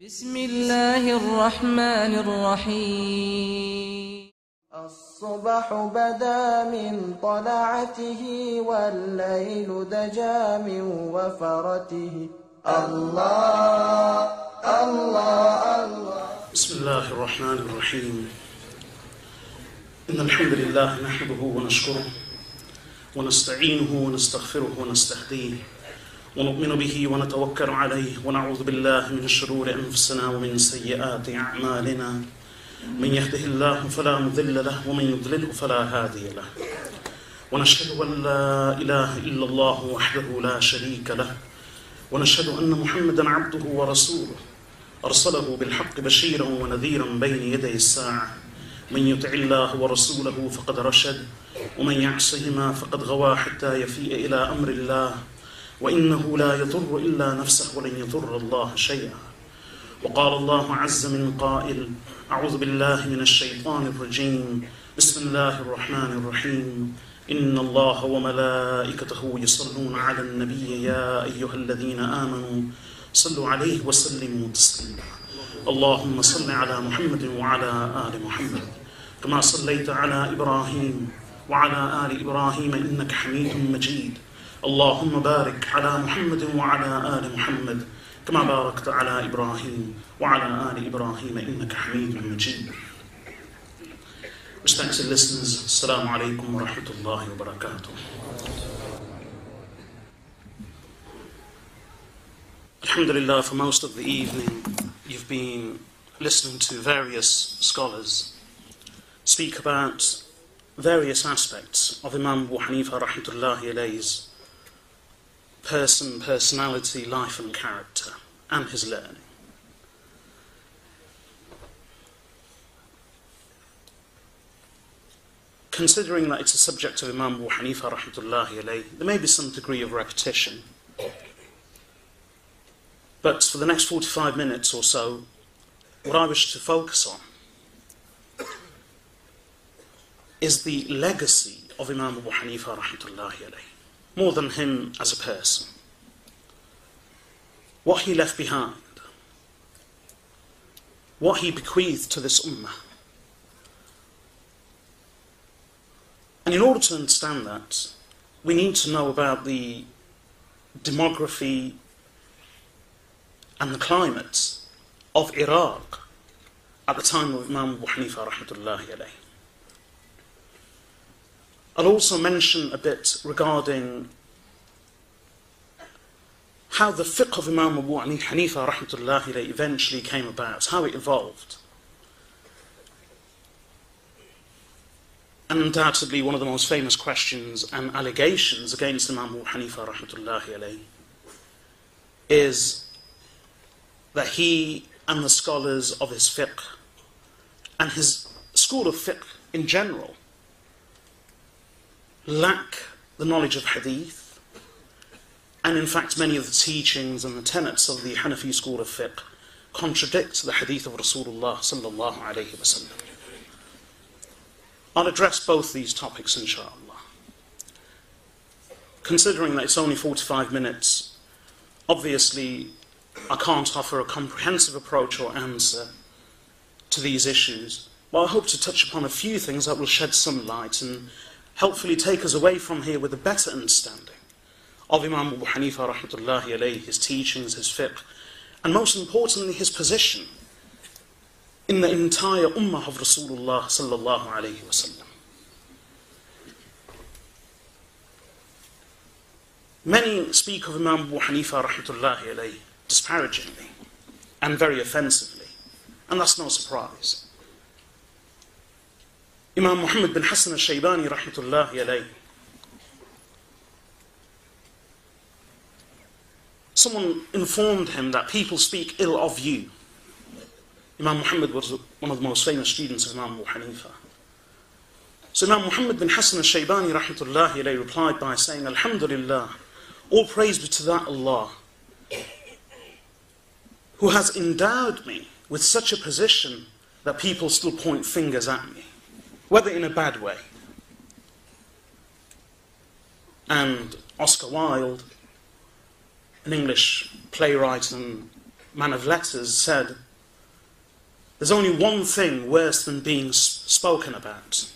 بسم الله الرحمن الرحيم. الصبح بدا من طلعته والليل دجى من وفرته. الله الله الله. بسم الله الرحمن الرحيم. إن الحمد لله نحمده ونشكره ونستعينه ونستغفره ونستهديه ونؤمن به ونتوكل عليه ونعوذ بالله من شرور أنفسنا ومن سيئات أعمالنا. من يهده الله فلا مضل له ومن يضلله فلا هادي له. ونشهد أن لا إله إلا الله وحده لا شريك له ونشهد أن محمدا عبده ورسوله أرسله بالحق بشيرا ونذيرا بين يدي الساعة. من يطع الله ورسوله فقد رشد ومن يعصهما فقد غوى حتى يفيء إلى أمر الله. وإنه لا يضر إلا نفسه ولن يضر الله شيئا. وقال الله عز من قائل: أعوذ بالله من الشيطان الرجيم. بسم الله الرحمن الرحيم. إن الله وملائكته يصلون على النبي يا أيها الذين آمنوا صلوا عليه وسلموا تسليما. اللهم صل على محمد وعلى آل محمد كما صليت على إبراهيم وعلى آل إبراهيم إنك حميد مجيد. اللهم بارك على محمد وعلى آل محمد كما باركت على إبراهيم وعلى آل إبراهيم إنك حميد مجيد. Respected listeners, Assalamu alaikum wa rahmatullahi wa barakatuh. Alhamdulillah, for most of the evening you've been listening to various scholars speak about various aspects of Imam Abu Hanifa rahmatullahi alayhi's personality, life and character, and his learning. Considering that it's a subject of Imam Abu Hanifa rahmatullahi alayhi, there may be some degree of repetition. But for the next 45 minutes or so, what I wish to focus on is the legacy of Imam Abu Hanifa rahmatullahi alayhi, more than him as a person. What he left behind, what he bequeathed to this ummah. And in order to understand that, we need to know about the demography and the climate of Iraq at the time of Imam Abu Hanifa rahmatullahi alayhi. I'll also mention a bit regarding how the fiqh of Imam Abu Hanifa rahmatullahi alayhi eventually came about, how it evolved. And undoubtedly one of the most famous questions and allegations against Imam Abu Hanifa rahmatullahi alayhi is that he and the scholars of his fiqh and his school of fiqh in general lack the knowledge of hadith, and in fact many of the teachings and the tenets of the Hanafi school of fiqh contradict the hadith of Rasulullah sallallahu alayhi wa sallam. I'll address both these topics inshallah. Considering that it's only 45 minutes, obviously I can't offer a comprehensive approach or answer to these issues, but I hope to touch upon a few things that will shed some light and helpfully take us away from here with a better understanding of Imam Abu Hanifa rahmatullahi alayhi, his teachings, his fiqh, and most importantly his position in the entire ummah of Rasulullah sallallahu alayhi wa sallam. Many speak of Imam Abu Hanifa rahmatullahi alayhi disparagingly and very offensively, and that's no surprise. Imam Muhammad bin Hassan al-Shaybani rahmatullahi alayhi, someone informed him that people speak ill of you. Imam Muhammad was one of the most famous students of Imam Abu Hanifa. So Imam Muhammad bin Hassan al-Shaybani rahmatullahi alayhi replied by saying, Alhamdulillah, all praise be to that Allah who has endowed me with such a position that people still point fingers at me, whether in a bad way. And Oscar Wilde, an English playwright and man of letters, said, there's only one thing worse than being spoken about.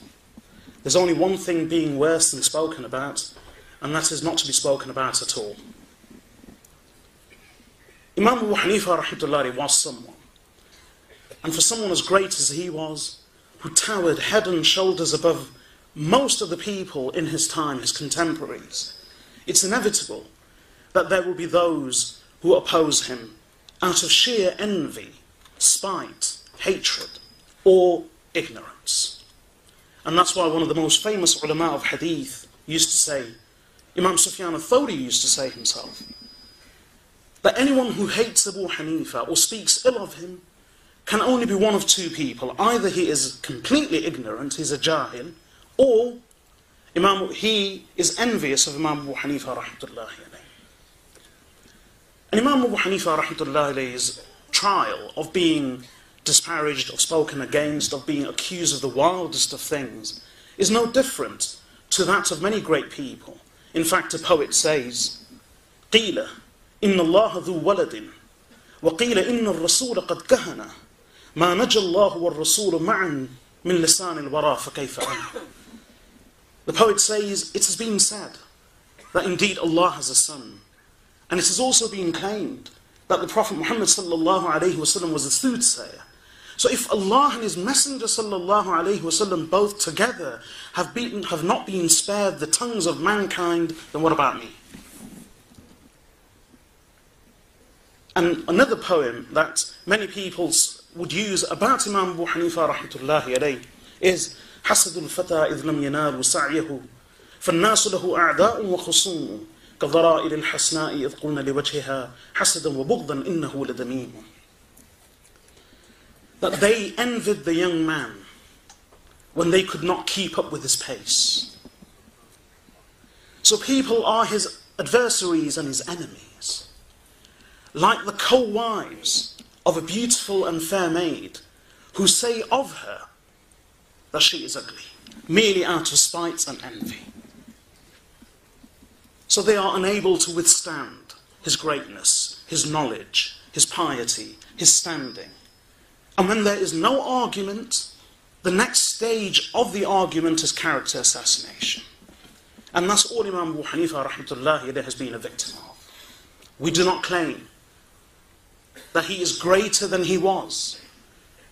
There's only one thing being worse than spoken about, and that is not to be spoken about at all. Imam Abu Hanifa rahmatullahi was someone, and for someone as great as he was, who towered head and shoulders above most of the people in his time, his contemporaries, it's inevitable that there will be those who oppose him out of sheer envy, spite, hatred, or ignorance. And that's why one of the most famous ulama of hadith used to say, Imam Sufyan al-Thawri used to say himself, that anyone who hates Abu Hanifa or speaks ill of him can only be one of two people. Either he is completely ignorant, he's a jahil, or he is envious of Imam Abu Hanifa rahmatullahi alayhi. And Imam Abu Hanifa rahmatullahi alayhi's trial of being disparaged, of spoken against, of being accused of the wildest of things, is no different to that of many great people. In fact, a poet says, قِيلَ إِنَّ اللَّهَ ذُو وَلَدٍ وَقِيلَ إِنَّ الرَّسُولَ قَدْ كَهَنَ مَا نَجَى اللَّهُ وَالرَّسُولُ مَعًا مِنْ لِسَانِ الْوَرَى فَكَيْفَ أَنْهُ. The poet says, it has been said that indeed Allah has a son. And it has also been claimed that the Prophet Muhammad sallallahu alayhi wasallam was a soothsayer. So if Allah and His Messenger sallallahu alayhi wasallam both together have not been spared the tongues of mankind, then what about me? And another poem that many people would use about Imam Abu Hanifa rahmatullahi alayhi is حسد الفتى إذ لم ينال سعيه فالناس له أعداء وخصوم كضرائر الحسناء إذ قلنا لوجهها حسدا وبغضا إنه لدميم. That they envied the young man when they could not keep up with his pace. So people are his adversaries and his enemies, like the co-wives of a beautiful and fair maid who say of her that she is ugly, merely out of spite and envy. So they are unable to withstand his greatness, his knowledge, his piety, his standing. And when there is no argument, the next stage of the argument is character assassination. And that's all Imam Abu Hanifa rahmatullahi alayhi has been a victim of. We do not claim that he is greater than he was.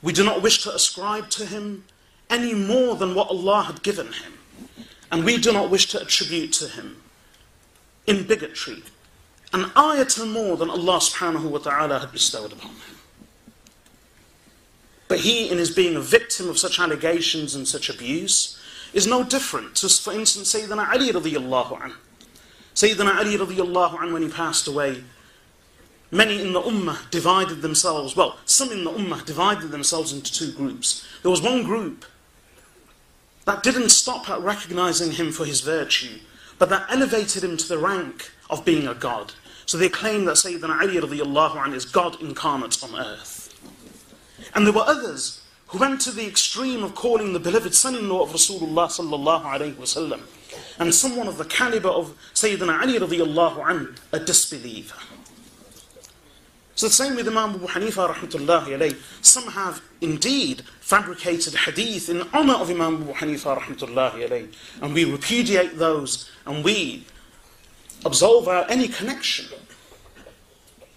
We do not wish to ascribe to him any more than what Allah had given him. And we do not wish to attribute to him in bigotry an iota more than Allah subhanahu wa ta'ala had bestowed upon him. But he, in his being a victim of such allegations and such abuse, is no different to, for instance, Sayyidina Ali radiyallahu anhu. Sayyidina Ali radiyallahu anhu, when he passed away, many in the ummah divided themselves, well, some in the ummah divided themselves into two groups. There was one group that didn't stop at recognizing him for his virtue, but that elevated him to the rank of being a god. So they claimed that Sayyidina Ali radiyallahu anhu is God incarnate on earth. And there were others who went to the extreme of calling the beloved son-in-law of Rasulullah sallallahu alayhi wasallam and someone of the caliber of Sayyidina Ali radiyallahu anhu a disbeliever. So the same with Imam Abu Hanifa rahmatullahi alayhi. Some have indeed fabricated hadith in honor of Imam Abu Hanifa rahmatullahi alayhi. And we repudiate those and we absolve any connection,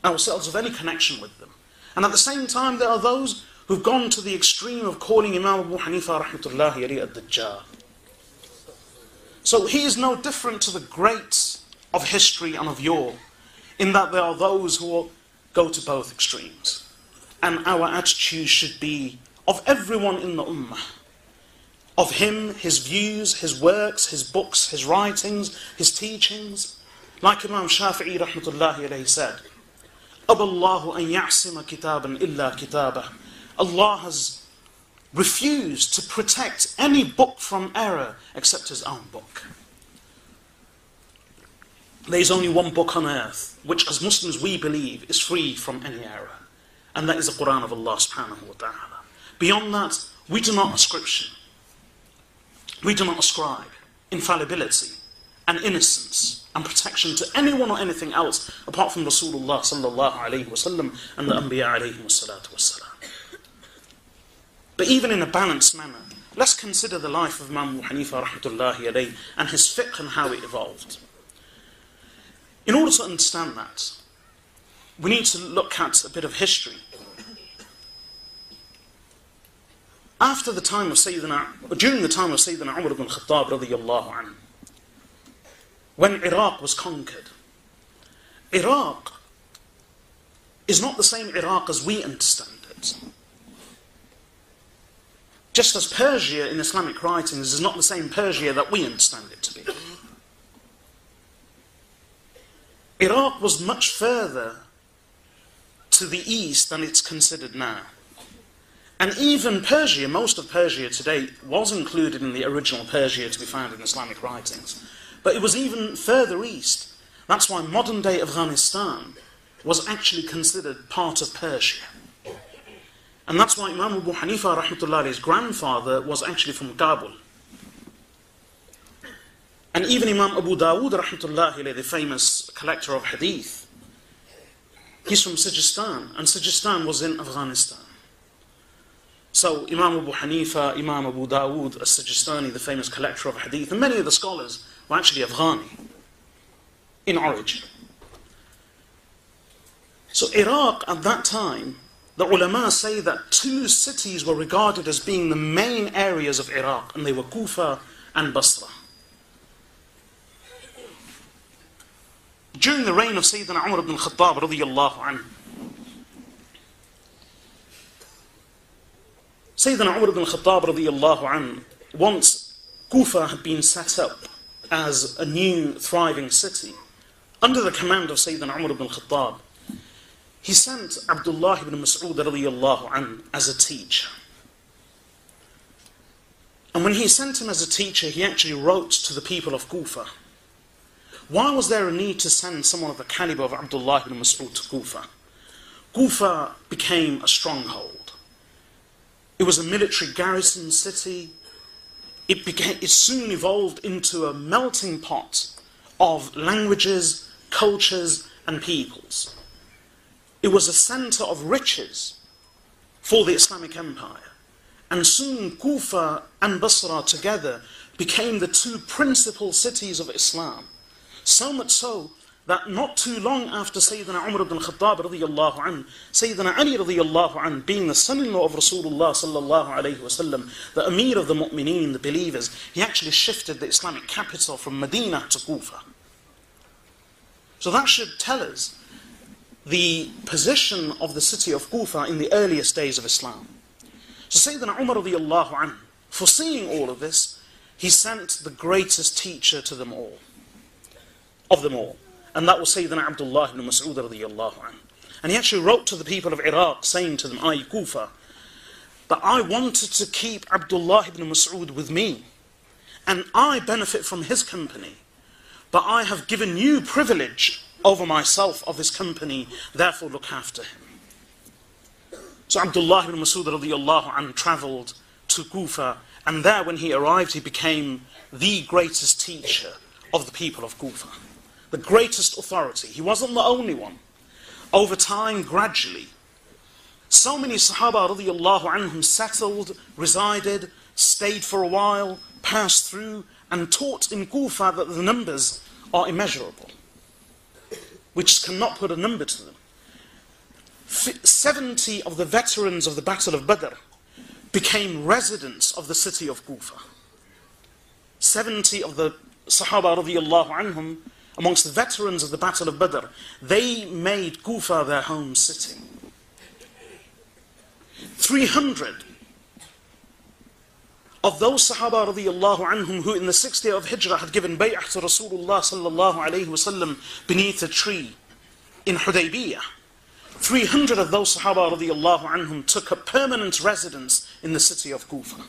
ourselves of any connection with them. And at the same time there are those who've gone to the extreme of calling Imam Abu Hanifa rahmatullahi alayhi ad-Dajjal. So he is no different to the greats of history and of yore, in that there are those who go to both extremes. And our attitude should be of everyone in the ummah, of him, his views, his works, his books, his writings, his teachings. Like Imam Shafi'i rahmatullahi alayhi said, أَبَى اللَّهُ أَن يَعْصِمَ كِتَابًا إِلَّا كِتَابَهُ. Allah has refused to protect any book from error except his own book. There is only one book on earth which as Muslims we believe is free from any error, and that is the Quran of Allah subhanahu wa ta'ala. Beyond that, we do not ascribe infallibility and innocence and protection to anyone or anything else apart from Rasulullah sallallahu alayhi wasallam and the Anbiya alayhi wassalatu wassalam. But even in a balanced manner, let's consider the life of Imam Abu Hanifa rahmatullahi alayhi and his fiqh and how it evolved. In order to understand that, we need to look at a bit of history. During the time of Sayyidina Umar ibn Khattab radiyallahu anhu, when Iraq was conquered, Iraq is not the same Iraq as we understand it. Just as Persia in Islamic writings is not the same Persia that we understand it to be. Iraq was much further to the east than it's considered now. And even Persia, most of Persia today, was included in the original Persia to be found in Islamic writings. But it was even further east. That's why modern-day Afghanistan was actually considered part of Persia. And that's why Imam Abu Hanifa rahmatullahi's grandfather was actually from Kabul. And even Imam Abu Dawood rahmatullahi, the famous collector of hadith, he's from Sijistan, and Sijistan was in Afghanistan. So Imam Abu Hanifa, Imam Abu Dawood as-Sijistani, the famous collector of hadith, and many of the scholars were actually Afghani in origin. So Iraq at that time, the ulama say that two cities were regarded as being the main areas of Iraq, and they were Kufa and Basra. During the reign of Sayyidina Umar ibn Khattab radiyallahu anhu, Sayyidina Umar ibn Khattab radiyallahu anhu, once Kufa had been set up as a new thriving city, under the command of Sayyidina Umar ibn Khattab, he sent Abdullah ibn Mas'ud radiyallahu anhu as a teacher. And when he sent him as a teacher, he actually wrote to the people of Kufa. Why was there a need to send someone of the caliber of Abdullah ibn Mas'ud to Kufa? Kufa became a stronghold. It was a military garrison city. It soon evolved into a melting pot of languages, cultures, and peoples. It was a center of riches for the Islamic Empire. And soon Kufa and Basra together became the two principal cities of Islam. So much so that not too long after Sayyidina Umar ibn Khattab radiyallahu anhu, Sayyidina Ali radiyallahu anhu, being the son-in-law of Rasulullah sallallahu alayhi wasallam, the Amir of the Mu'mineen, the believers, he actually shifted the Islamic capital from Medina to Kufa. So that should tell us the position of the city of Kufa in the earliest days of Islam. So Sayyidina Umar radiyallahu anhu, foreseeing all of this, he sent the greatest teacher to them all. Of them all. And that was Sayyidina Abdullah ibn Mas'ud radiyallahu anhu. And he actually wrote to the people of Iraq saying to them, I, Kufa, that I wanted to keep Abdullah ibn Mas'ud with me, and I benefit from his company, but I have given you privilege over myself of his company, therefore look after him. So Abdullah ibn Mas'ud radiyallahu anhu travelled to Kufa, and there when he arrived he became the greatest teacher of the people of Kufa. The greatest authority. He wasn't the only one. Over time, gradually, so many Sahaba radiyallahu anhum settled, resided, stayed for a while, passed through, and taught in Kufa that the numbers are immeasurable. We just cannot put a number to them. 70 of the veterans of the Battle of Badr became residents of the city of Kufa. 70 of the Sahaba radiyallahu anhum, amongst the veterans of the Battle of Badr, they made Kufa their home city. 300 of those Sahaba radiyallahu anhum who in the 6th year of Hijrah had given bay'ah to Rasulullah sallallahu alayhi wasallam beneath a tree in Hudaybiyah, 300 of those Sahaba radiyallahu anhum took up permanent residence in the city of Kufa.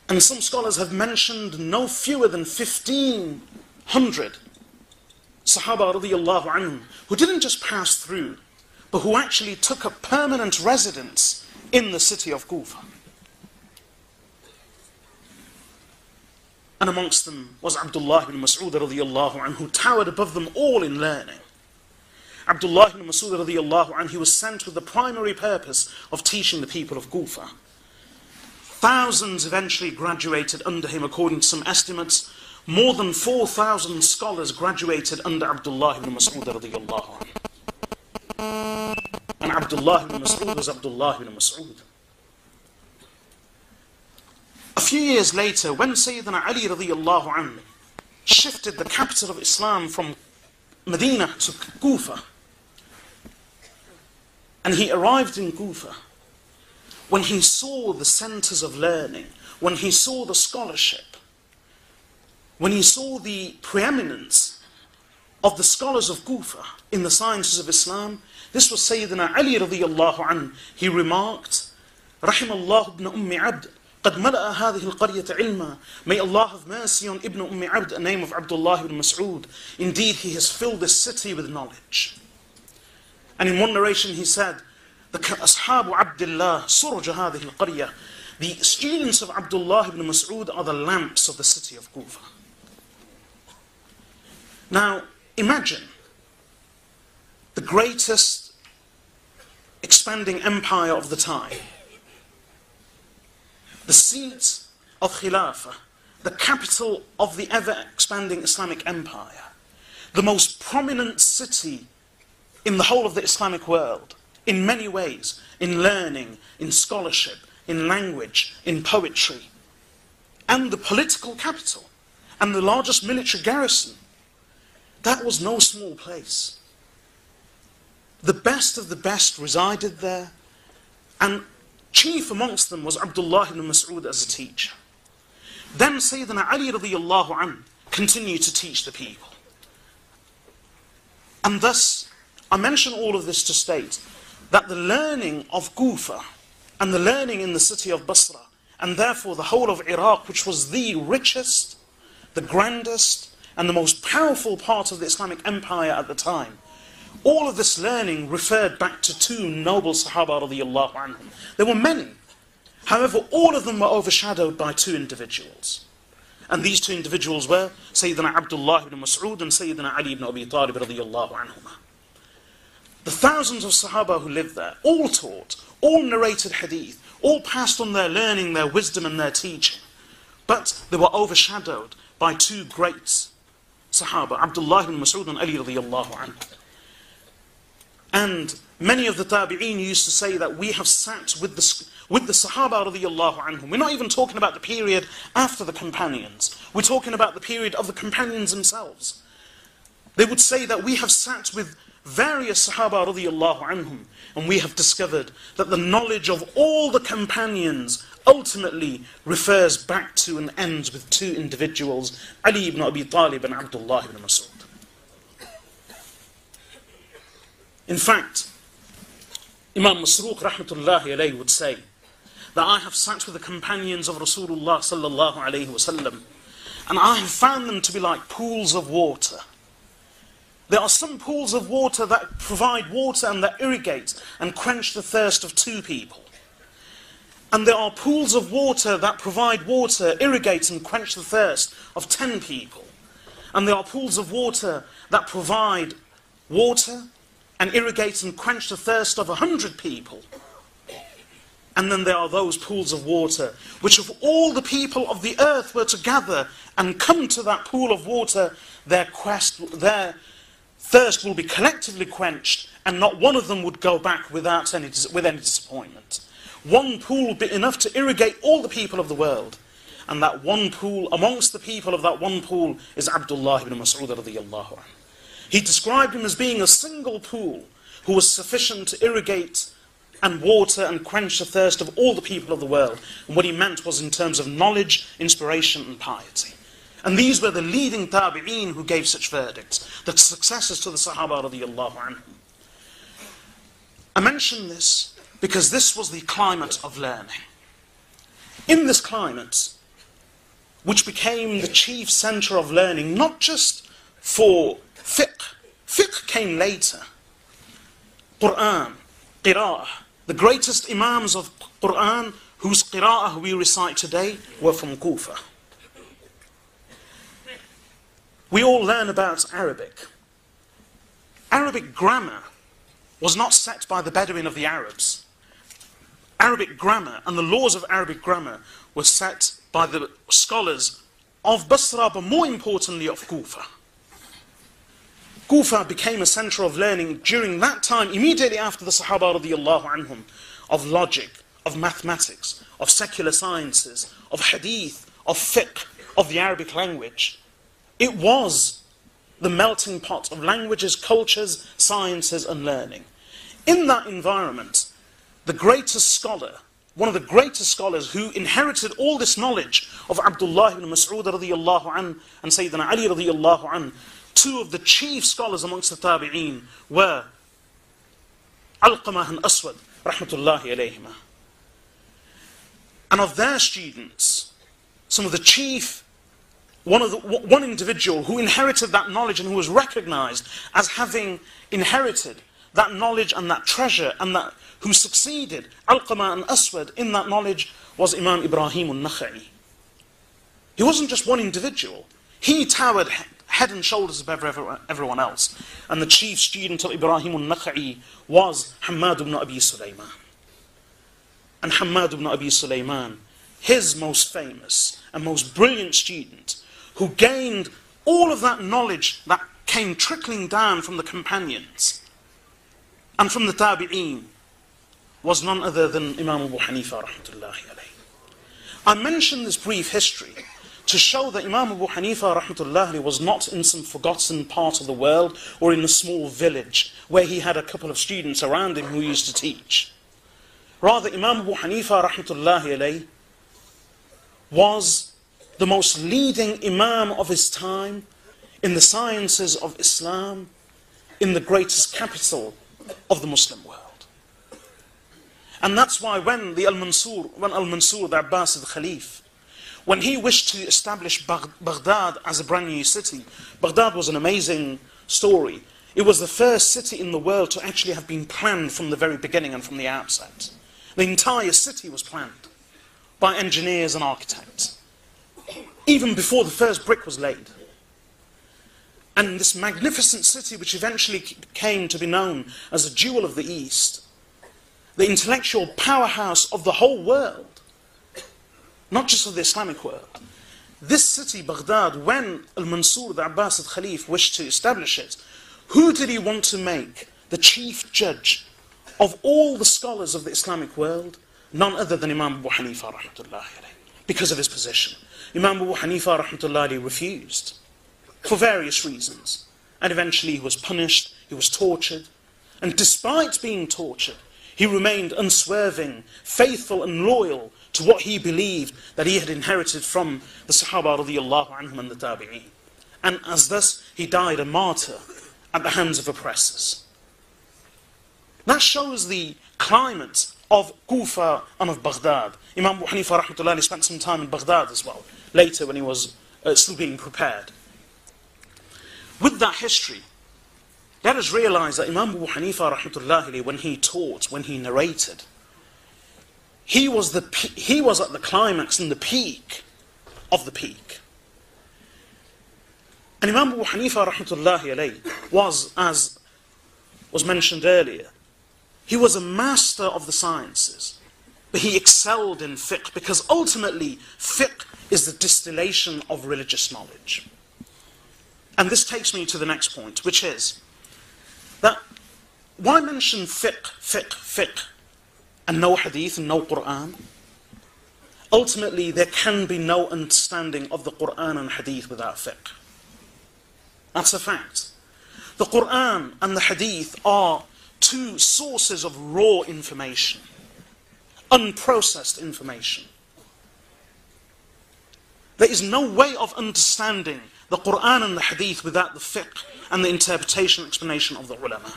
And some scholars have mentioned no fewer than 1,500 Sahaba radiyallahu anhum who didn't just pass through, but who actually took up permanent residence in the city of Kufa. And amongst them was Abdullah ibn Mas'ud radiyallahu anhu, who towered above them all in learning. Abdullah ibn Mas'ud radiyallahu anhu, he was sent with the primary purpose of teaching the people of Kufa. Thousands eventually graduated under him, according to some estimates. More than 4,000 scholars graduated under Abdullah ibn Mas'ud radiyallahu anhu. And Abdullah ibn Mas'ud was Abdullah ibn Mas'ud. A few years later, when Sayyidina Ali radiyallahu anhu shifted the capital of Islam from Medina to Kufa, and he arrived in Kufa, when he saw the centers of learning, when he saw the scholarship, when he saw the preeminence of the scholars of Kufa in the sciences of Islam, this was Sayyidina Ali radiyallahu anhu. He remarked, Rahimallahu ibn Ummi Abd, قد ملأ هذه القرية علما. May Allah have mercy on Ibn Ummi Abd, a name of Abdullah ibn Mas'ud. Indeed, he has filled this city with knowledge. And in one narration he said, the Ashabu Abdullah Surja هذه القرية. The students of Abdullah ibn Mas'ud are the lamps of the city of Kufa. Now, imagine the greatest expanding empire of the time, the seat of Khilafah, the capital of the ever-expanding Islamic empire, the most prominent city in the whole of the Islamic world, in many ways, in learning, in scholarship, in language, in poetry, and the political capital, and the largest military garrison. That was no small place. The best of the best resided there, and chief amongst them was Abdullah ibn Mas'ud as a teacher. Then Sayyidina Ali radiyallahu anhu continued to teach the people. And thus, I mention all of this to state that the learning of Kufa and the learning in the city of Basra, and therefore the whole of Iraq, which was the richest, the grandest, and the most powerful part of the Islamic empire at the time, all of this learning referred back to two noble Sahaba radiyallahu anhum. There were many. However, all of them were overshadowed by two individuals. And these two individuals were Sayyidina Abdullah ibn Mas'ud and Sayyidina Ali ibn Abi Talib radiyallahu anhuma. The thousands of Sahaba who lived there, all taught, all narrated hadith, all passed on their learning, their wisdom and their teaching. But they were overshadowed by two great Sahaba, Abdullah ibn Mas'ud and Ali radiyallahu anhu. And many of the Tabi'een used to say that we have sat with the Sahaba radiyallahu anhum. We're not even talking about the period after the companions. We're talking about the period of the companions themselves. They would say that we have sat with various Sahaba radiyallahu anhum, and we have discovered that the knowledge of all the companions ultimately refers back to and ends with two individuals, Ali ibn Abi Talib and Abdullah ibn Mas'ud. In fact, Imam Masruq rahmatullahi alayhi would say that I have sat with the companions of Rasulullah sallallahu alayhi wasallam, and I have found them to be like pools of water. There are some pools of water that provide water and that irrigate and quench the thirst of two people. And there are pools of water that provide water, irrigate and quench the thirst of 10 people. And there are pools of water that provide water and irrigate and quench the thirst of 100 people. And then there are those pools of water which, if all the people of the earth were to gather and come to that pool of water, their thirst will be collectively quenched, and not one of them would go back with any disappointment. One pool would be enough to irrigate all the people of the world. And that one pool, amongst the people of that one pool, is Abdullah ibn Mas'ud radiyallahu anhu. He described him as being a single pool who was sufficient to irrigate and water and quench the thirst of all the people of the world. And what he meant was in terms of knowledge, inspiration and piety. And these were the leading tabi'een who gave such verdicts, the successors to the Sahaba radiyallahu anhum. I mention this because this was the climate of learning. In this climate, which became the chief center of learning, not just for fiqh. Fiqh came later. Qur'an, qira'ah. The greatest imams of Qur'an, whose qira'ah we recite today, were from Kufa. we all learn about Arabic. Arabic grammar was not set by the Bedouin of the Arabs. Arabic grammar and the laws of Arabic grammar were set by the scholars of Basra, but more importantly of Kufa. Kufa became a center of learning during that time, immediately after the Sahaba radiallahu anhum, of logic, of mathematics, of secular sciences, of hadith, of fiqh, of the Arabic language. It was the melting pot of languages, cultures, sciences and learning. In that environment, the greatest scholar, one of the greatest scholars who inherited all this knowledge of Abdullah ibn Mas'ud radiallahu an and Sayyidina Ali radiallahu an, two of the chief scholars amongst the Tabi'een were Alqamah and Aswad rahmatullahi alayhima. And of their students, some of the chief, one individual who inherited that knowledge and who was recognized as having inherited that knowledge and that treasure, and that who succeeded Alqamah and Aswad in that knowledge, was Imam Ibrahim al-Nakha'i. He wasn't just one individual. He towered head and shoulders above everyone else. And the chief student of Ibrahim al-Nakha'i was Hammad ibn Abi Sulaiman. And Hammad ibn Abi Sulaiman, his most famous and most brilliant student, who gained all of that knowledge that came trickling down from the companions and from the Tabi'een, was none other than Imam Abu Hanifa rahmatullahi alayhi. I mention this brief history to show that Imam Abu Hanifa rahmatullahi alayhi was not in some forgotten part of the world or in a small village where he had a couple of students around him who used to teach. Rather, Imam Abu Hanifa rahmatullahi alayhi was the most leading Imam of his time in the sciences of Islam, in the greatest capital of the Muslim world. And that's why when Al-Mansur, the Abbasid Khalif, when he wished to establish Baghdad as a brand new city, Baghdad was an amazing story. It was the first city in the world to actually have been planned from the very beginning and from the outset. The entire city was planned by engineers and architects, even before the first brick was laid. And this magnificent city, which eventually came to be known as the Jewel of the East, the intellectual powerhouse of the whole world, not just of the Islamic world. This city, Baghdad, when Al-Mansur, the Abbasid Khalif, wished to establish it, who did he want to make the chief judge of all the scholars of the Islamic world? None other than Imam Abu Hanifa rahmatullahi alayhi, because of his position. Imam Abu Hanifa rahmatullahi alayhi refused for various reasons, and eventually he was punished, he was tortured, and despite being tortured, he remained unswerving, faithful and loyal to what he believed that he had inherited from the Sahaba radiallahu anhum and the Tabi'een. And as thus, he died a martyr at the hands of oppressors. That shows the climate of Kufa and of Baghdad. Imam Abu Hanifa rahmatullahi spent some time in Baghdad as well, later when he was still being prepared. With that history, let us realize that Imam Abu Hanifa rahmatullahi, when he taught, when he narrated, he was at the climax and the peak of the peak. And Imam Abu Hanifa rahmatullahi was, as was mentioned earlier, he was a master of the sciences, but he excelled in fiqh, because ultimately fiqh is the distillation of religious knowledge. And this takes me to the next point, which is that why mention fiqh, and no hadith and no Qur'an? Ultimately, there can be no understanding of the Qur'an and hadith without fiqh. That's a fact. The Qur'an and the hadith are two sources of raw information, unprocessed information. There is no way of understanding the Qur'an and the hadith without the fiqh and the interpretation and explanation of the ulama.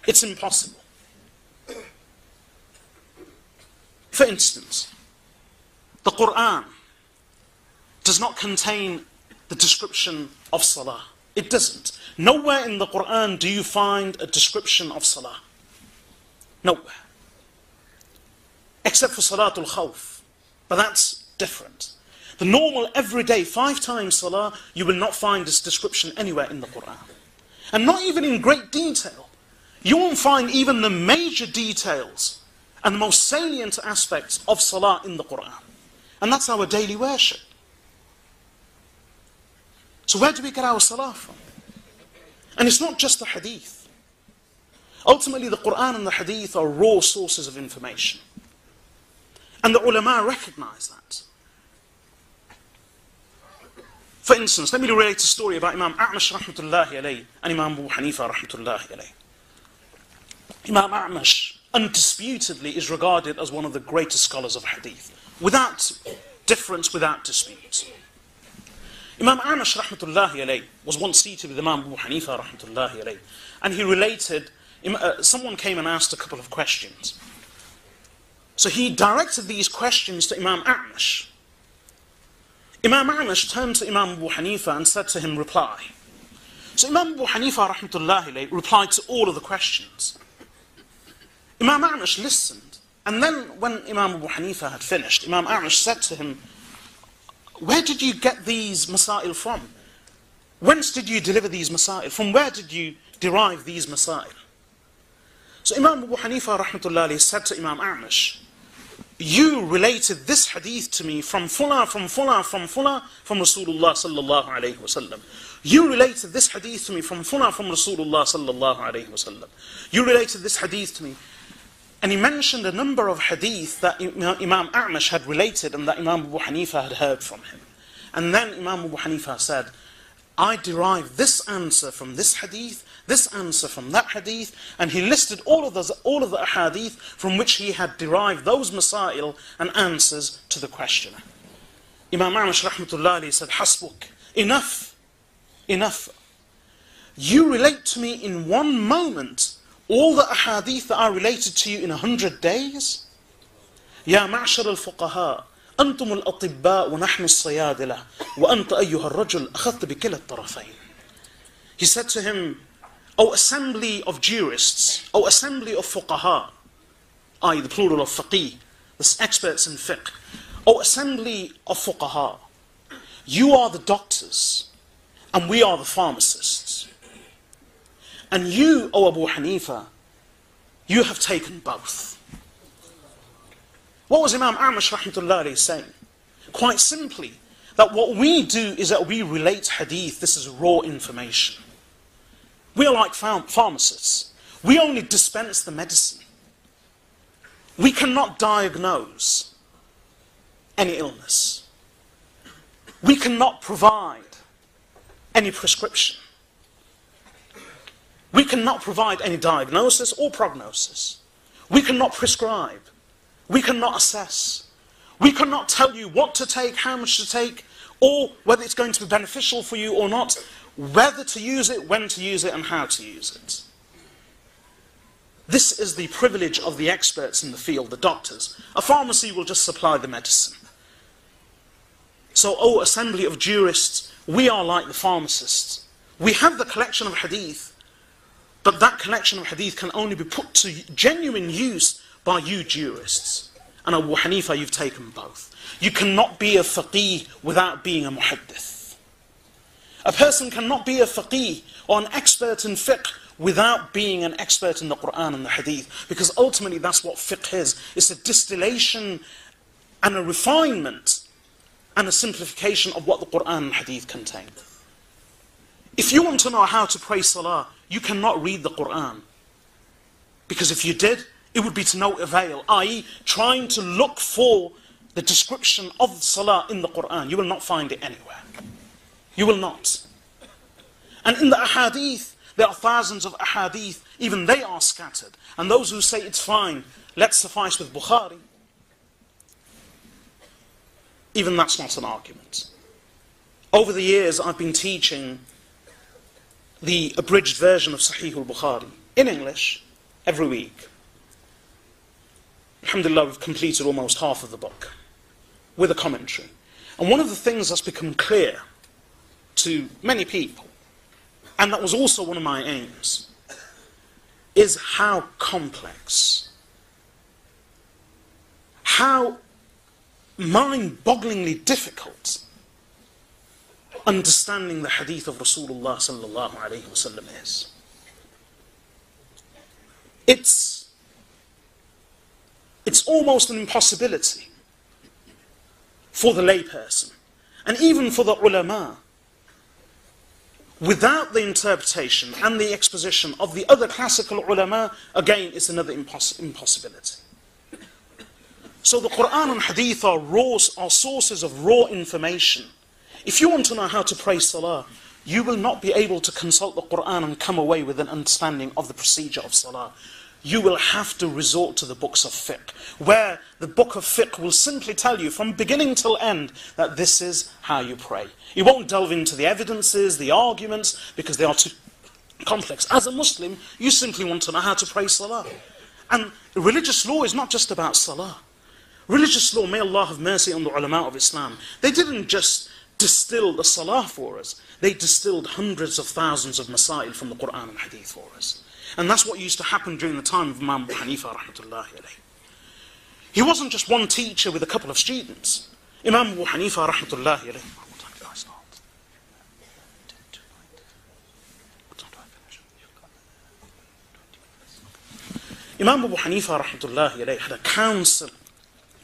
It's impossible. For instance, the Qur'an does not contain the description of salah. It doesn't. Nowhere in the Qur'an do you find a description of salah. Nowhere. Except for Salatul Khawf. But that's different. the normal everyday 5 times salah, you will not find this description anywhere in the Qur'an. And not even in great detail. You won't find even the major details and the most salient aspects of salah in the Qur'an. And that's our daily worship. So where do we get our salah from? And it's not just the hadith. Ultimately, the Qur'an and the hadith are raw sources of information. And the ulama recognize that. For instance, let me relate a story about Imam A'mash rahmatullahi alayhi and Imam Abu Hanifa rahmatullahi alayhi. Imam A'mash undisputedly is regarded as one of the greatest scholars of hadith, without difference, without dispute. Imam A'mash rahmatullahi alayhi was once seated with Imam Abu Hanifa rahmatullahi alayhi, and he related, someone came and asked a couple of questions. So he directed these questions to Imam A'mash. Imam A'mash turned to Imam Abu Hanifa and said to him, reply. So Imam Abu Hanifa rahmatullahi alayhi replied to all of the questions. Imam A'mash listened, and then when Imam Abu Hanifa had finished, Imam A'mash said to him, where did you get these masail from? Whence did you deliver these masail? From where did you derive these masail? So Imam Abu Hanifa rahmatullahi alayhi said to Imam A'mash, you related this hadith to me from Fulah, from Rasulullah sallallahu alayhi wasallam. You related this hadith to me from Fulah, from Rasulullah sallallahu alayhi wasallam. You related this hadith to me. And he mentioned a number of hadith that Imam A'mash had related and that Imam Abu Hanifa had heard from him. And then Imam Abu Hanifa said, I derived this answer from this hadith, this answer from that hadith, and he listed all of the hadith from which he had derived those masail and answers to the questioner. Imam A'mash rahmatullahi alayhi said, Hasbuk, enough. You relate to me in one moment all the ahadith that are related to you in 100 days? Ya ma'shar al-fuqaha, أنتم الأطباء ونحن الصيادلة وأنت أيها الرجل أخذت بكلا الطرفين. He said to him, O assembly of jurists, O assembly of fuqaha, i.e. the plural of faqih, the experts in fiqh, O assembly of fuqaha, you are the doctors and we are the pharmacists. And you, O Abu Hanifa, you have taken both. What was Imam A'mash rahmatullahi alayhi saying? Quite simply, that what we do is that we relate hadith. This is raw information. We are like pharmacists. We only dispense the medicine. We cannot diagnose any illness. We cannot provide any prescription. We cannot provide any diagnosis or prognosis. We cannot prescribe. We cannot assess. We cannot tell you what to take, how much to take, or whether it's going to be beneficial for you or not, whether to use it, when to use it, and how to use it. This is the privilege of the experts in the field, the doctors. A pharmacy will just supply the medicine. So, O assembly of jurists, we are like the pharmacists. We have the collection of hadith, but that collection of hadith can only be put to genuine use by you jurists. And Abu Hanifa, you've taken both. You cannot be a faqih without being a muhaddith. A person cannot be a faqih or an expert in fiqh without being an expert in the Qur'an and the hadith. Because ultimately that's what fiqh is. It's a distillation and a refinement and a simplification of what the Qur'an and hadith contain. If you want to know how to pray salah, you cannot read the Qur'an. Because if you did, it would be to no avail, i.e. trying to look for the description of salah in the Qur'an. You will not find it anywhere. You will not. And in the ahadith, there are thousands of ahadith, even they are scattered. And those who say it's fine, let's suffice with Bukhari, even that's not an argument. Over the years, I've been teaching the abridged version of Sahih al-Bukhari in English every week. Alhamdulillah, we've completed almost half of the book with a commentary. And one of the things that's become clear to many people, and that was also one of my aims, is how complex, how mind-bogglingly difficult understanding the hadith of Rasulullah sallallahu alayhi wasallam is. It's almost an impossibility for the layperson, and even for the ulama, without the interpretation and the exposition of the other classical ulama. Again, it's another impossibility. So the Quran and Hadith are sources of raw information. If you want to know how to pray Salah, you will not be able to consult the Quran and come away with an understanding of the procedure of Salah. You will have to resort to the books of fiqh, where the book of fiqh will simply tell you from beginning till end that this is how you pray. You won't delve into the evidences, the arguments, because they are too complex. As a Muslim, you simply want to know how to pray Salah. And religious law is not just about Salah. Religious law, may Allah have mercy on the ulama of Islam, they didn't just distill the Salah for us. They distilled hundreds of thousands of masail from the Quran and Hadith for us. And that's what used to happen during the time of Imam Abu Hanifa rahmatullahi alayhi. He wasn't just one teacher with a couple of students. Imam Abu Hanifa rahmatullahi alayhi. Imam Abu Hanifa rahmatullahi alayhi had a council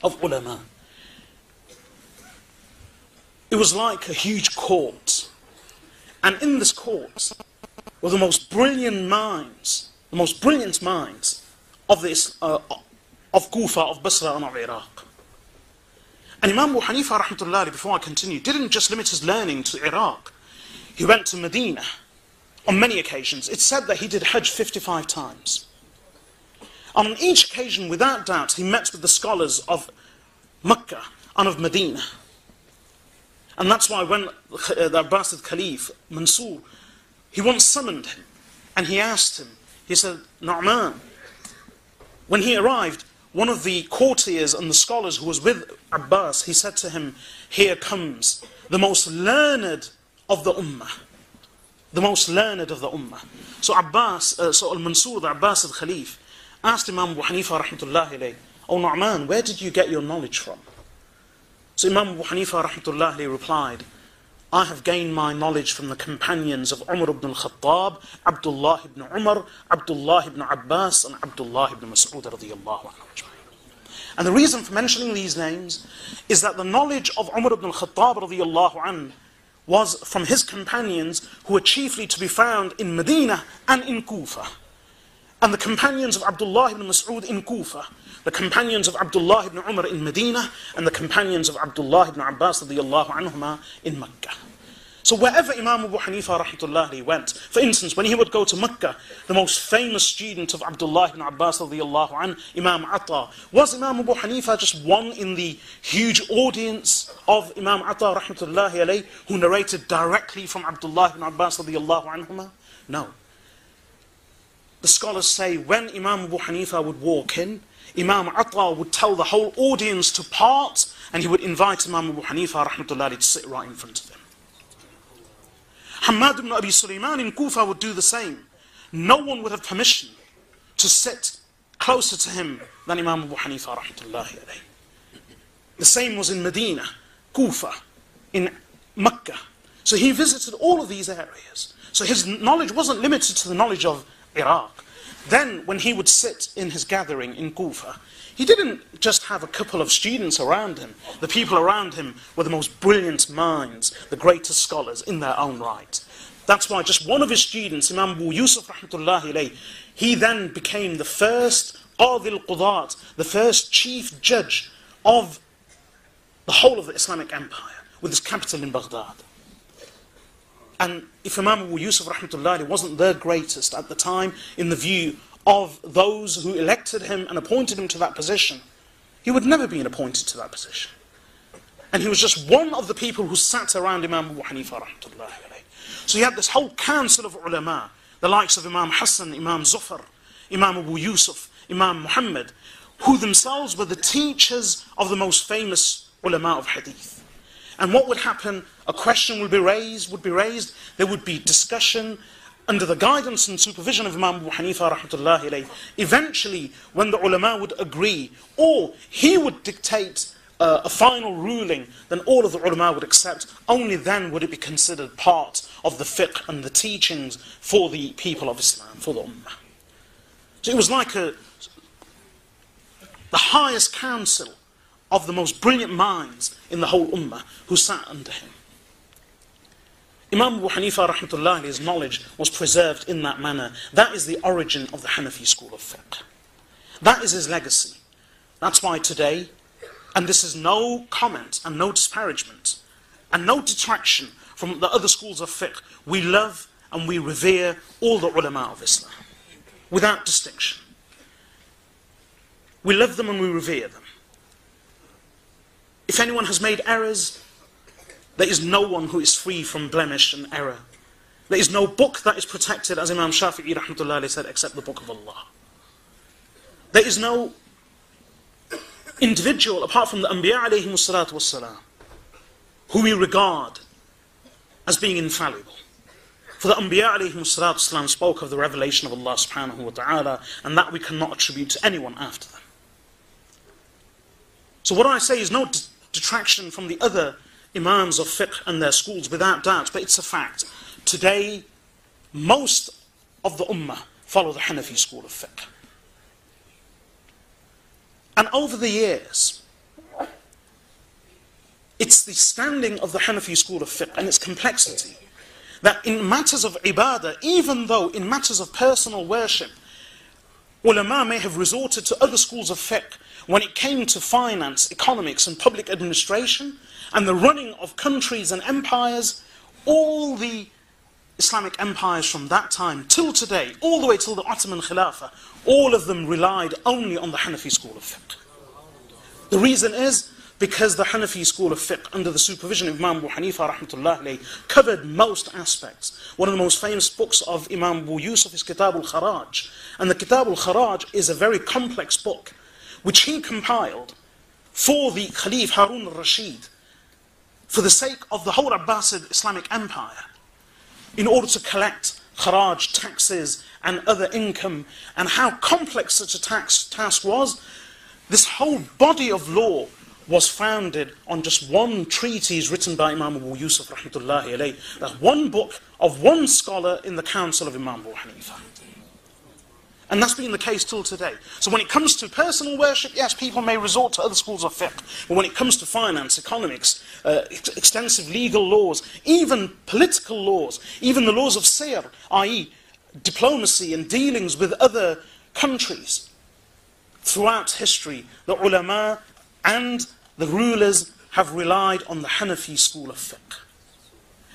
of ulama. It was like a huge court. And in this court were the most brilliant minds of this of Kufa, of Basra and of Iraq. And Imam Abu Hanifa rahmatullahi, before I continue, didn't just limit his learning to Iraq. He went to Medina on many occasions. It's said that he did Hajj 55 times. On each occasion, without doubt, he met with the scholars of Mecca and of Medina. And that's why when the Abbasid Caliph, Mansur, he once summoned him, and he asked him, he said, Nu'man, when he arrived, one of the courtiers and the scholars who was with Abbas, he said to him, here comes the most learned of the Ummah. The most learned of the Ummah. So Al-Mansur, the Abbasid Caliph, asked Imam Abu Hanifa rahmatullahi alayhi, oh Nu'man, where did you get your knowledge from? So Imam Abu Hanifa rahmatullahi alayhi replied, I have gained my knowledge from the companions of Umar ibn al-Khattab, Abdullah ibn Umar, Abdullah ibn Abbas, and Abdullah ibn Mas'ud radiyallahu anhu. And the reason for mentioning these names is that the knowledge of Umar ibn al-Khattab radiyallahu anhu was from his companions, who were chiefly to be found in Medina and in Kufa. And the companions of Abdullah ibn Mas'ud in Kufa, the companions of Abdullah ibn Umar in Medina, and the companions of Abdullah ibn Abbas radiyallahu anhuma in Mecca. So wherever Imam Abu Hanifa rahmatullahi went, for instance, when he would go to Mecca, the most famous student of Abdullah ibn Abbas radiyallahu anhu, Imam Atta, was Imam Abu Hanifa just one in the huge audience of Imam Atta rahmatullahi alayhi, who narrated directly from Abdullah ibn Abbas radiyallahu anhuma? No. The scholars say when Imam Abu Hanifa would walk in, Imam Atta would tell the whole audience to part, and he would invite Imam Abu Hanifa rahmatullahi to sit right in front of him. Hamad ibn Abi Sulaiman in Kufa would do the same. No one would have permission to sit closer to him than Imam Abu Hanifa rahmatullahi alayhi. The same was in Medina, Kufa, in Mecca. So he visited all of these areas. So his knowledge wasn't limited to the knowledge of Iraq. Then when he would sit in his gathering in Kufa, he didn't just have a couple of students around him. The people around him were the most brilliant minds, the greatest scholars in their own right. That's why just one of his students, Imam Abu Yusuf rahmatullahi alayhi, he then became the first Qadi al-Qudat, the first chief judge of the whole of the Islamic Empire, with his capital in Baghdad. And if Imam Abu Yusuf rahmatullahi wasn't the greatest at the time in the view of those who elected him and appointed him to that position, he would never be appointed to that position. And he was just one of the people who sat around Imam Abu Hanifa rahmatullahi alayhi. So he had this whole council of ulama, the likes of Imam Hassan, Imam Zufar, Imam Abu Yusuf, Imam Muhammad, who themselves were the teachers of the most famous ulama of hadith. And what would happen? A question would be raised, there would be discussion under the guidance and supervision of Imam Abu Hanifa rahmatullahi alayhi. Eventually, when the ulama would agree, or he would dictate a final ruling, then all of the ulama would accept. Only then would it be considered part of the fiqh and the teachings for the people of Islam, for the ummah. So it was like the highest council of the most brilliant minds in the whole ummah who sat under him. Imam Abu Hanifa rahmatullahi, his knowledge was preserved in that manner. That is the origin of the Hanafi school of fiqh. That is his legacy. That's why today, and this is no comment and no disparagement and no detraction from the other schools of fiqh, we love and we revere all the ulama of Islam, without distinction. We love them and we revere them. If anyone has made errors, there is no one who is free from blemish and error. There is no book that is protected, as Imam Shafi'i rahmatullahi said, except the book of Allah. There is no individual, apart from the Anbiya alayhimu salatu wassalam, who we regard as being infallible. For the Anbiya alayhimu salatu wassalam spoke of the revelation of Allah subhanahu wa ta'ala, and that we cannot attribute to anyone after them. So what I say is no detraction from the other imams of fiqh and their schools, without doubt, but it's a fact. Today, most of the ummah follow the Hanafi school of fiqh. And over the years, it's the standing of the Hanafi school of fiqh and its complexity that in matters of ibadah, even though in matters of personal worship, ulama may have resorted to other schools of fiqh when it came to finance, economics and public administration and the running of countries and empires. All the Islamic empires from that time till today, all the way till the Ottoman Khilafah, all of them relied only on the Hanafi school of fiqh. The reason is because the Hanafi school of fiqh, under the supervision of Imam Abu Hanifa rahmatullahi, covered most aspects. One of the most famous books of Imam Abu Yusuf is Kitab al-Kharaj. And the Kitab al-Kharaj is a very complex book, which he compiled for the Khalif Harun al-Rashid, for the sake of the whole Abbasid Islamic Empire, in order to collect kharaj, taxes, and other income, and how complex such a task was. This whole body of law was founded on just one treatise written by Imam Abu Yusuf rahmatullahi alayhi. That's one book of one scholar in the council of Imam Abu Hanifa. And that's been the case till today. So when it comes to personal worship, yes, people may resort to other schools of fiqh. But when it comes to finance, economics, extensive legal laws, even political laws, even the laws of siyar, i.e. diplomacy and dealings with other countries, throughout history, the ulama and the rulers have relied on the Hanafi school of fiqh.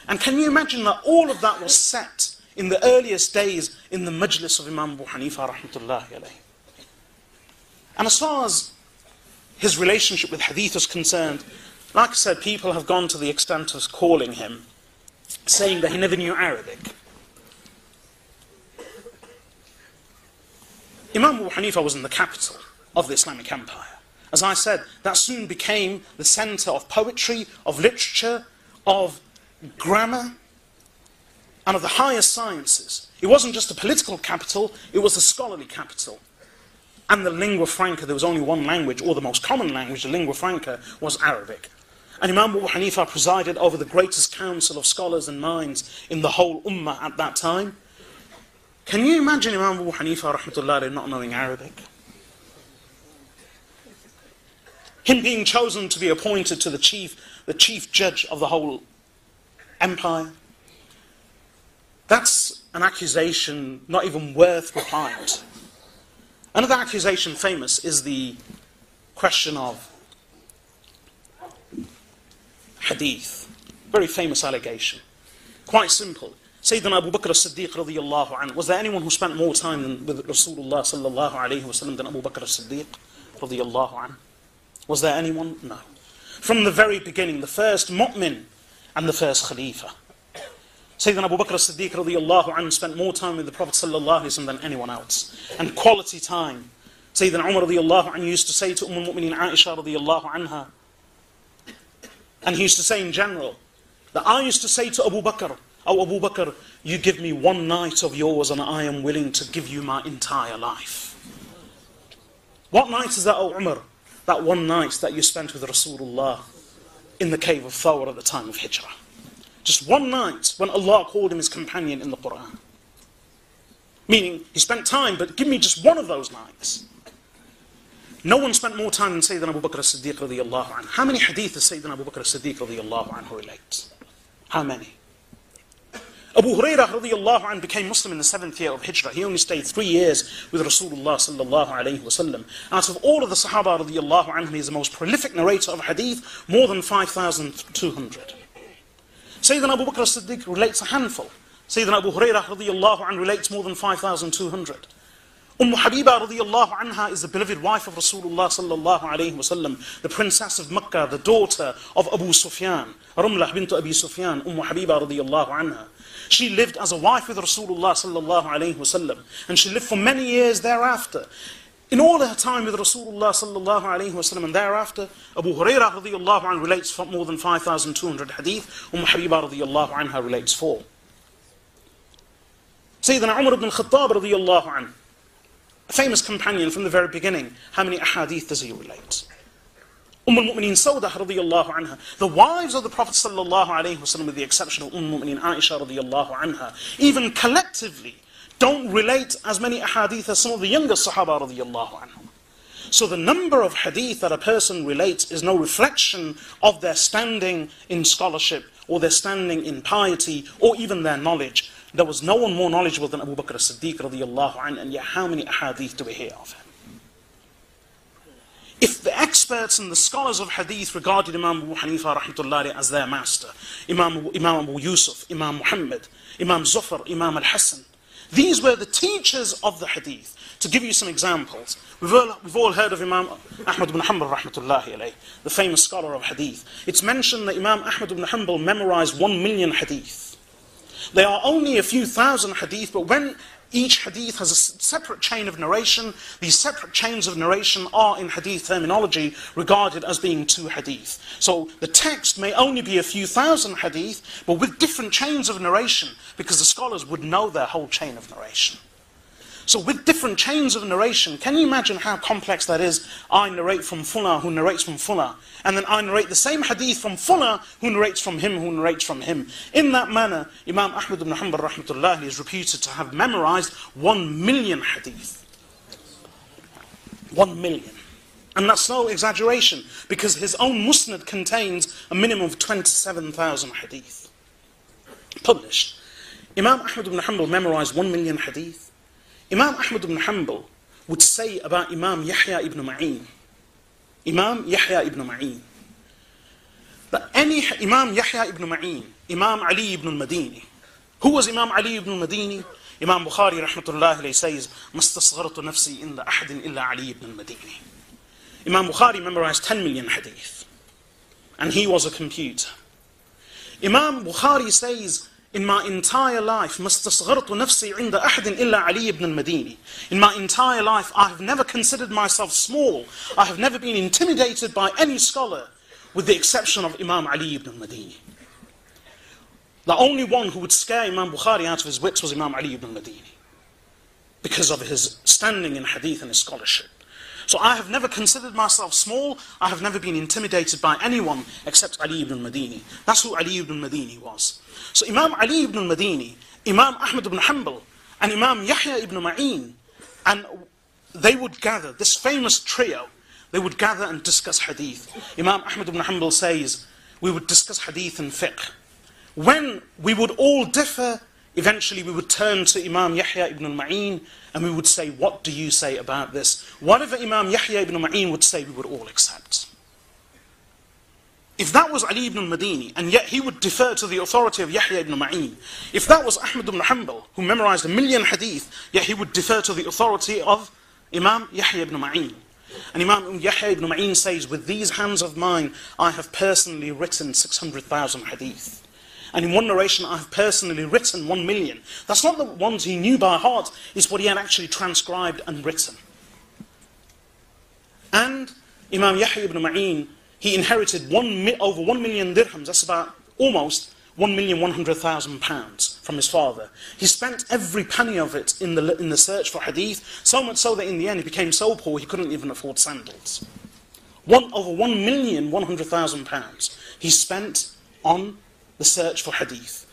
And can you imagine that all of that was set in the earliest days in the majlis of Imam Abu Hanifa rahmatullahi alayhi? And as far as his relationship with hadith is concerned, like I said, people have gone to the extent of calling him, saying that he never knew Arabic. Imam Abu Hanifa was in the capital of the Islamic Empire. As I said, that soon became the center of poetry, of literature, of grammar, and of the highest sciences. It wasn't just a political capital, it was a scholarly capital. And the lingua franca, there was only one language, or the most common language, the lingua franca, was Arabic. And Imam Abu Hanifa presided over the greatest council of scholars and minds in the whole ummah at that time. Can you imagine Imam Abu Hanifa rahmatullahi not knowing Arabic? Him being chosen to be appointed to the chief judge of the whole empire. That's an accusation not even worth replying to. Another accusation famous is the question of hadith. Very famous allegation. Quite simple. Sayyidina Abu Bakr as-Siddiq radiyallahu anhu. Was there anyone who spent more time with Rasulullah sallallahu alayhi wa sallam than Abu Bakr as-Siddiq radiyallahu anhu? Was there anyone? No. From the very beginning, the first mu'min and the first khalifa, Sayyidina Abu Bakr as-Siddiq radiyallahu anhu spent more time with the Prophet sallallahu alayhi wa sallam than anyone else. And quality time. Sayyidina Umar radiyallahu anhu used to say to Al-Mu'minin Aisha radiyallahu anha, and he used to say in general, that I used to say to Abu Bakr, oh Abu Bakr, you give me one night of yours and I am willing to give you my entire life. What night is that, oh Umar? that one night that you spent with Rasulullah in the cave of Thawr at the time of Hijrah. Just one night when Allah called him his companion in the Quran. Meaning, he spent time, but give me just one of those nights. No one spent more time than Sayyidina Abu Bakr as-Siddiq radiyallahu anhu. How many hadith does Sayyidina Abu Bakr as-Siddiq radiyallahu anhu relate? How many? Abu Hurairah radiyallahu anhu became Muslim in the 7th year of Hijrah. He only stayed 3 years with Rasulullah sallallahu alayhi wa sallam. Out of all of the Sahaba radiyallahu anhu, he is the most prolific narrator of hadith, more than 5,200. Sayyidina Abu Bakr as-Siddiq relates a handful. Sayyidina Abu Hurairah radiyallahu anhu relates more than 5,200. Habiba radiyallahu anha is the beloved wife of Rasulullah sallallahu alayhi wa sallam, the princess of Makkah, the daughter of Abu Sufyan, Rumlah bint Abi Sufyan, Habiba radiyallahu anha. She lived as a wife with Rasulullah sallallahu alayhi wa sallam, and she lived for many years thereafter. In all her time with Rasulullah sallallahu alayhi wa sallam and thereafter, Abu Hurairah radiyallahu anhu relates more than 5,200 hadith, Habiba radiyallahu anha relates 4. Sayyidina Umar ibn Khattab radiyallahu anhu, a famous companion from the very beginning, how many ahadith does he relate? Al-Mu'mineen Sawdah radiyallahu anha, the wives of the Prophet sallallahu alayhi wa sallam, with the exception of Al-Mu'mineen Aisha radiyallahu anha, even collectively don't relate as many ahadith as some of the younger Sahaba radiyallahu anhum. So the number of hadith that a person relates is no reflection of their standing in scholarship, or their standing in piety, or even their knowledge. There was no one more knowledgeable than Abu Bakr as-Siddiq radiyallahu anhu, and yet how many ahadith do we hear of him? If the experts and the scholars of hadith regarded Imam Abu Hanifa rahmatullahi as their master, Imam Abu Yusuf, Imam Muhammad, Imam Zufar, Imam al-Hassan, these were the teachers of the hadith. To give you some examples, we've all heard of Imam Ahmad ibn Hanbal rahmatullahi alayh, the famous scholar of hadith. It's mentioned that Imam Ahmad ibn Hanbal memorized 1 million hadith. There are only a few thousand hadith, but when each hadith has a separate chain of narration, these separate chains of narration are in hadith terminology regarded as being 2 hadith. So the text may only be a few thousand hadith, but with different chains of narration, because the scholars would know their whole chain of narration. So with different chains of narration, can you imagine how complex that is? I narrate from Fullah, who narrates from Fullah, and then I narrate the same hadith from Fullah, who narrates from him, who narrates from him. In that manner, Imam Ahmad ibn Hanbal rahmatullahi is reputed to have memorized 1 million hadith. 1 million. And that's no exaggeration, because his own Musnad contains a minimum of 27,000 hadith. Published. Imam Ahmad ibn Hanbal memorized 1 million hadith. Imam Ahmad ibn Hanbal would say about Imam Yahya ibn Ma'in, Imam Yahya ibn Ma'in, that any Imam Yahya ibn Ma'in, Imam Ali ibn al-Madini. Who was Imam Ali ibn al-Madini? Imam Bukhari rahmatullahi alayhi says, "Mastasghartu nafsi inda ahadin illa Ali ibn al-Madini." Imam Bukhari memorized 10 million hadith, and he was a computer. Imam Bukhari says, in my entire life, mastasghartu nafsi inda ahadin illa Ali ibn al-Madini. In my entire life, I have never considered myself small. I have never been intimidated by any scholar, with the exception of Imam Ali ibn al-Madini. The only one who would scare Imam Bukhari out of his wits was Imam Ali ibn al-Madini, because of his standing in hadith and his scholarship. So I have never considered myself small. I have never been intimidated by anyone except Ali ibn al-Madini. That's who Ali ibn al-Madini was. So Imam Ali ibn al-Madini, Imam Ahmad ibn Hanbal, and Imam Yahya ibn Ma'in, and they would gather, this famous trio, they would gather and discuss hadith. Imam Ahmad ibn Hanbal says, we would discuss hadith and fiqh. When we would all differ, eventually we would turn to Imam Yahya ibn Ma'in and we would say, what do you say about this? Whatever Imam Yahya ibn Ma'in would say, we would all accept. If that was Ali ibn al-Madini, and yet he would defer to the authority of Yahya ibn Ma'in. If that was Ahmad ibn Hanbal, who memorized 1 million hadith, yet he would defer to the authority of Imam Yahya ibn Ma'in. And Imam Yahya ibn Ma'in says, with these hands of mine, I have personally written 600,000 hadith. And in one narration, I have personally written 1 million. That's not the ones he knew by heart, it's what he had actually transcribed and written. And Imam Yahya ibn Ma'in, he inherited over 1 million dirhams, that's about almost 1,100,000 pounds from his father. He spent every penny of it in the search for hadith, so much so that in the end he became so poor he couldn't even afford sandals. Over £1,100,000 he spent on the search for hadith.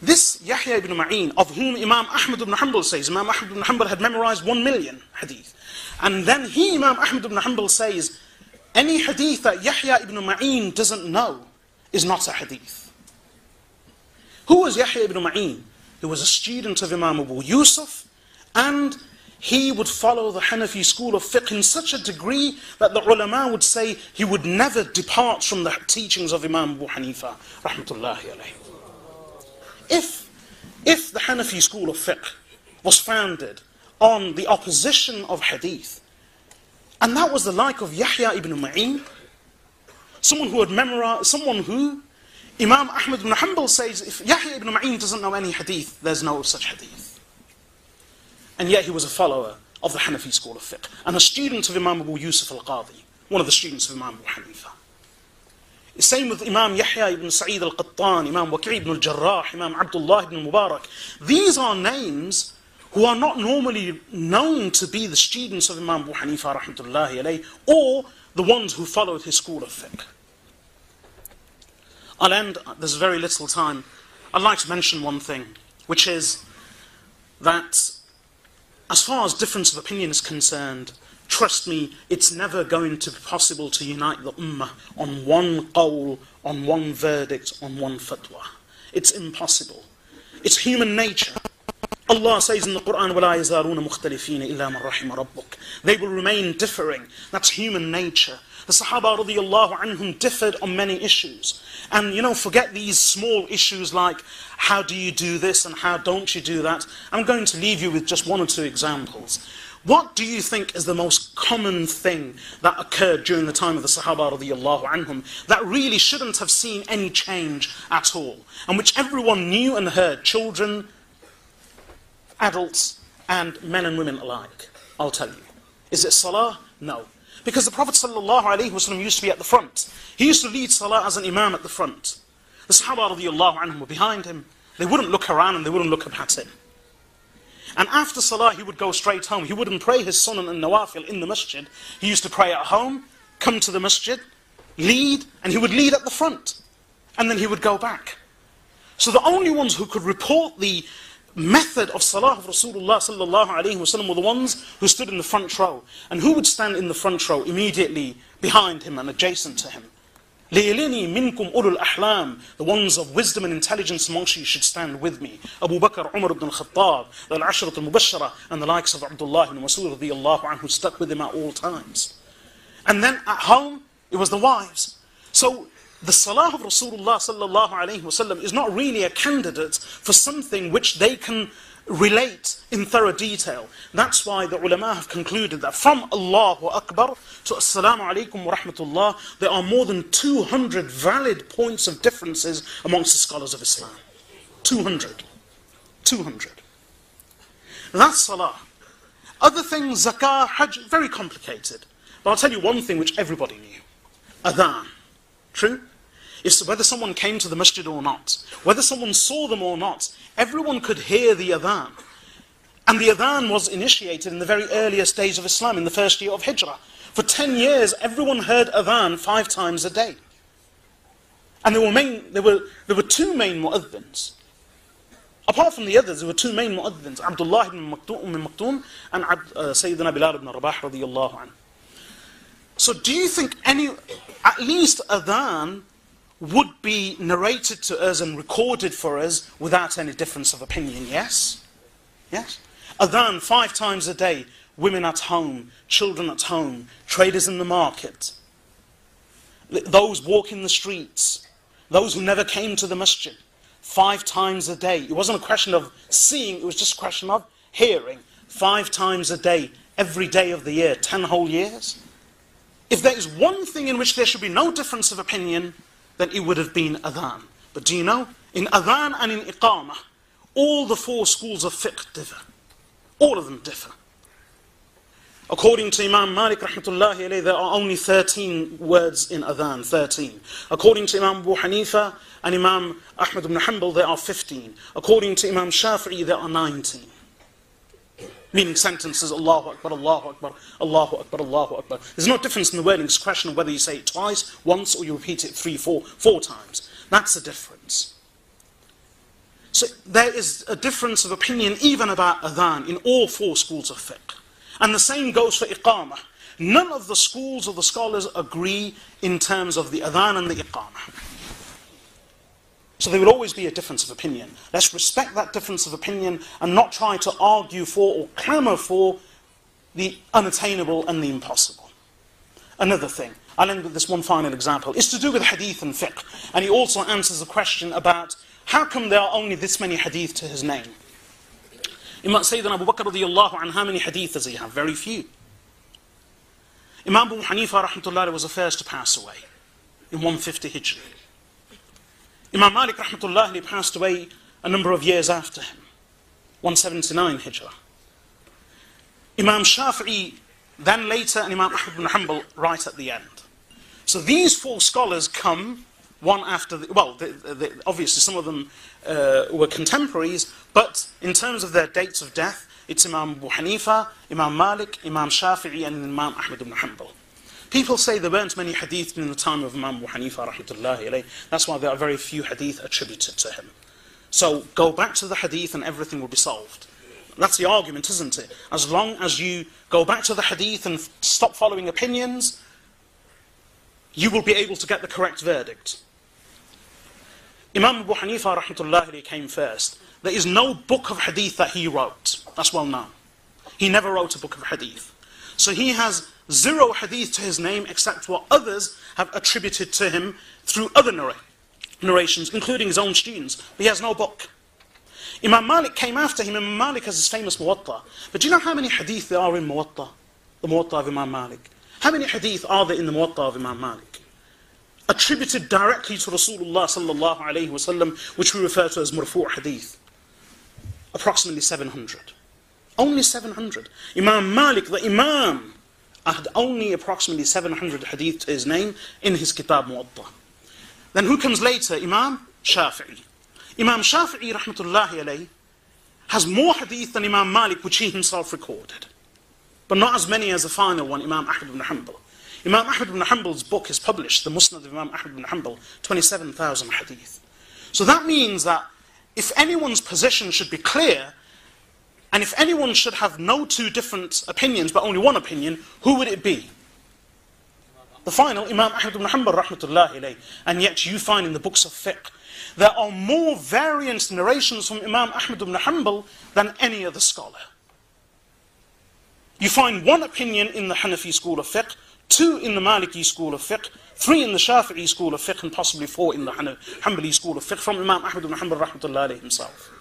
This Yahya ibn Ma'in, of whom Imam Ahmad ibn Hanbal says, Imam Ahmad ibn Hanbal had memorized 1 million hadith. And then Imam Ahmad ibn Hanbal says, any hadith that Yahya ibn Ma'in doesn't know is not a hadith. Who was Yahya ibn Ma'in? He was a student of Imam Abu Yusuf, and he would follow the Hanafi school of fiqh in such a degree that the ulama would say he would never depart from the teachings of Imam Abu Hanifa, rahmatullahi alayhi. If the Hanafi school of fiqh was founded on the opposition of hadith, and that was the like of Yahya ibn Ma'in, someone who had memorized, someone who Imam Ahmad ibn Hanbal says, if Yahya ibn Ma'in doesn't know any hadith, there's no such hadith. And yet he was a follower of the Hanafi school of fiqh, and a student of Imam Abu Yusuf al-Qadi, one of the students of Imam Abu Hanifa. The same with Imam Yahya ibn Sa'id al-Qattan, Imam Waqi' ibn al-Jarrah, Imam Abdullah ibn Mubarak. These are names who are not normally known to be the students of Imam Abu Hanifa, rahmatullahi alayhi, or the ones who followed his school of fiqh. I'll end, there's very little time. I'd like to mention one thing, which is that as far as difference of opinion is concerned, trust me, it's never going to be possible to unite the ummah on one qawl, on one verdict, on one fatwa. It's impossible. It's human nature. Allah says in the Quran, وَلَا يَزَارُونَ مُخْتَلِفِينَ إِلَّا مَنْ رَحِمَ رَبُّكَ. They will remain differing. That's human nature. The Sahaba radiyallahu anhum differed on many issues. And forget these small issues like, how do you do this and how don't you do that? I'm going to leave you with just one or two examples. What do you think is the most common thing that occurred during the time of the Sahaba radiyallahu anhum that really shouldn't have seen any change at all, and which everyone knew and heard, children, adults, and men and women alike? I'll tell you. Is it salah? No. Because the Prophet ﷺ used to be at the front. He used to lead salah as an imam at the front. The Sahaba radiyallahu anhum were behind him. They wouldn't look around and they wouldn't look up at him. And after salah, he would go straight home. He wouldn't pray his sunan and nawafil in the masjid. He used to pray at home, come to the masjid, lead, and he would lead at the front. And then he would go back. So the only ones who could report the method of salah of Rasulullah sallallahu alayhi wasallam were the ones who stood in the front row. And who would stand in the front row immediately behind him and adjacent to him? لِيَلِنِي مِنْكُمْ أُولُو الْأَحْلَامِ. The ones of wisdom and intelligence amongst you should stand with me. Abu Bakr, Umar ibn al-Khattab, the Al-Ashrat al-Mubashara, and the likes of Abdullah ibn Mas'ud radiyallahu anhu stuck with him at all times. And then at home, it was the wives. So the salah of Rasulullah sallallahu alayhi wasallam is not really a candidate for something which they can relate in thorough detail. That's why the ulama have concluded that from Allahu Akbar to Assalamu alaikum wa rahmatullah, there are more than 200 valid points of differences amongst the scholars of Islam. 200. 200. That's salah. Other things, zakah, hajj, very complicated. But I'll tell you one thing which everybody knew. Adhan. True? It's whether someone came to the masjid or not, whether someone saw them or not, everyone could hear the adhan. And the adhan was initiated in the very earliest days of Islam, in the first year of Hijrah. For 10 years, everyone heard adhan 5 times a day. And there were two main mu'adhdhins. Apart from the others, there were two main mu'adhdhins, Abdullah ibn Maktoum and Sayyidina Bilal ibn Rabah radiyallahu anhu. So do you think at least adhan would be narrated to us and recorded for us without any difference of opinion? Yes? Yes? Adhan 5 times a day, women at home, children at home, traders in the market, those walking the streets, those who never came to the masjid, 5 times a day. It wasn't a question of seeing, it was just a question of hearing. 5 times a day, every day of the year, 10 whole years. If there is one thing in which there should be no difference of opinion, then it would have been adhan. But do you know, in adhan and in iqamah, all the 4 schools of fiqh differ. All of them differ. According to Imam Malik rahmatullahi alayhi, there are only 13 words in adhan, 13. According to Imam Abu Hanifa and Imam Ahmad ibn Hanbal, there are 15. According to Imam Shafi'i, there are 19. meaning sentences, Allahu Akbar, Allahu Akbar, Allahu Akbar, Allahu Akbar. There's no difference in the wording. It's a question of whether you say it twice, once, or you repeat it four times. That's the difference. So there is a difference of opinion even about adhan in all four schools of fiqh. And the same goes for iqamah. None of the schools or the scholars agree in terms of the adhan and the iqamah. So there will always be a difference of opinion. Let's respect that difference of opinion and not try to argue for or clamour for the unattainable and the impossible. Another thing, I'll end with this one final example, is to do with hadith and fiqh. And he also answers the question about how come there are only this many hadith to his name. Imam Sayyidina Abu Bakr radiyallahu anhu, how many hadith does he have? Very few. Imam Abu Hanifa rahmatullahi was the first to pass away in 150 Hijri. Imam Malik rahmatullahi passed away a number of years after him, 179 Hijrah. Imam Shafi'i then later, and Imam Ahmad ibn Hanbal right at the end. So these four scholars come one after the, well, obviously some of them were contemporaries, but in terms of their dates of death, it's Imam Abu Hanifa, Imam Malik, Imam Shafi'i, and Imam Ahmad ibn Hanbal. People say there weren't many hadith in the time of Imam Abu Hanifa rahmatullahi alayhi. That's why there are very few hadith attributed to him. So go back to the hadith and everything will be solved. That's the argument, isn't it? As long as you go back to the hadith and stop following opinions, you will be able to get the correct verdict. Imam Abu Hanifa rahmatullahi alayhi came first. There is no book of hadith that he wrote. That's well known. He never wrote a book of hadith. So he has zero hadith to his name except what others have attributed to him through other narrations, including his own students. But he has no book. Imam Malik came after him. Imam Malik has his famous Muwatta. But do you know how many hadith there are in Muwatta? The Muwatta of Imam Malik. How many hadith are there in the Muwatta of Imam Malik? Attributed directly to Rasulullah sallallahu alayhi wasallam, which we refer to as marfu' hadith. Approximately 700. Only 700. Imam Malik, the Imam, had only approximately 700 hadith to his name in his Kitab Muwatta. Then who comes later? Imam Shafi'i. Imam Shafi'i rahmatullahi alayhi has more hadith than Imam Malik, which he himself recorded. But not as many as the final one, Imam Ahmad ibn Hanbal. Imam Ahmad ibn Hanbal's book is published, the Musnad of Imam Ahmad ibn Hanbal, 27,000 hadith. So that means that if anyone's position should be clear, and if anyone should have no two different opinions, but only one opinion, who would it be? The final, Imam Ahmad ibn Hanbal rahmatullahi alayhi. And yet you find in the books of fiqh, there are more variant narrations from Imam Ahmad ibn Hanbal than any other scholar. You find one opinion in the Hanafi school of fiqh, two in the Maliki school of fiqh, three in the Shafi'i school of fiqh, and possibly four in the Hanbali school of fiqh from Imam Ahmad ibn Hanbal rahmatullahi alayhi himself.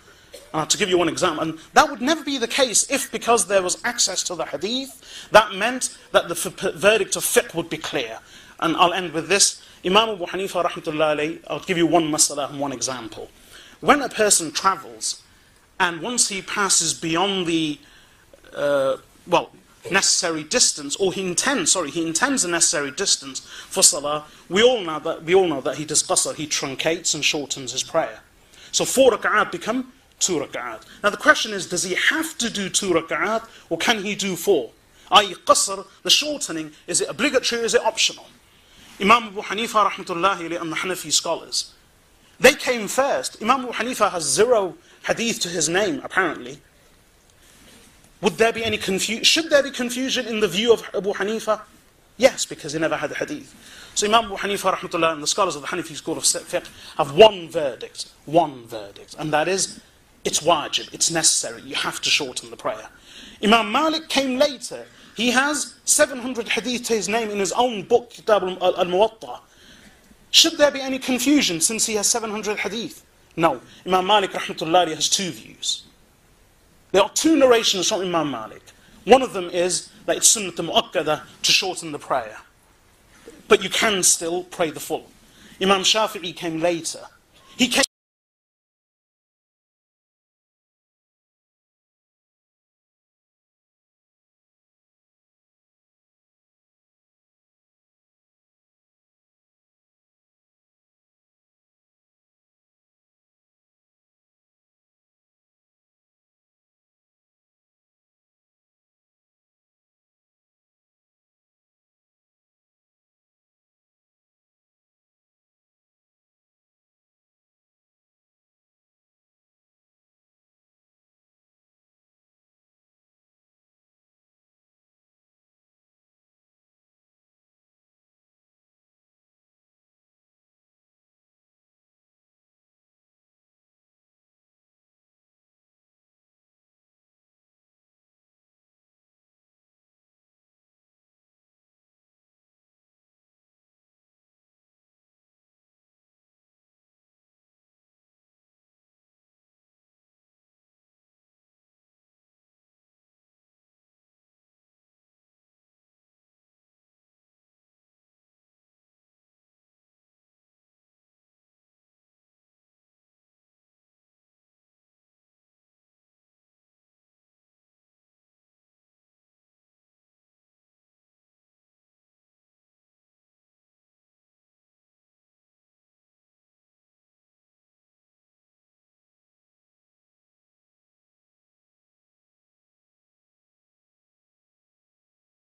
To give you one example, and that would never be the case if, because there was access to the hadith, that meant that the verdict of fiqh would be clear. And I'll end with this. Imam Abu Hanifa rahmatullahi alayhi, I'll give you one mas'ala and one example. When a person travels, and once he passes beyond the, necessary distance, or he intends the necessary distance for salah, we all know that he does qasr, he truncates and shortens his prayer. So 4 rak'at become 2 rak'at. Now the question is, does he have to do 2 rak'at, or can he do 4? I.e. qasr, the shortening, is it obligatory or is it optional? Imam Abu Hanifa rahmatullahi alayhi and the Hanafi scholars, they came first. Imam Abu Hanifa has zero hadith to his name, apparently. Would there be any confusion? Should there be confusion in the view of Abu Hanifa? Yes, because he never had a hadith. So Imam Abu Hanifa rahmatullah and the scholars of the Hanafi school of fiqh have one verdict, and that is, it's wajib, it's necessary, you have to shorten the prayer. Imam Malik came later. He has 700 hadith to his name in his own book, Kitab al-Muwatta. Should there be any confusion since he has 700 hadith? No. Imam Malik rahmatullah has two views. There are two narrations from Imam Malik. One of them is that it's sunnah mu'akkada to shorten the prayer. But you can still pray the full. Imam Shafi'i came later. He came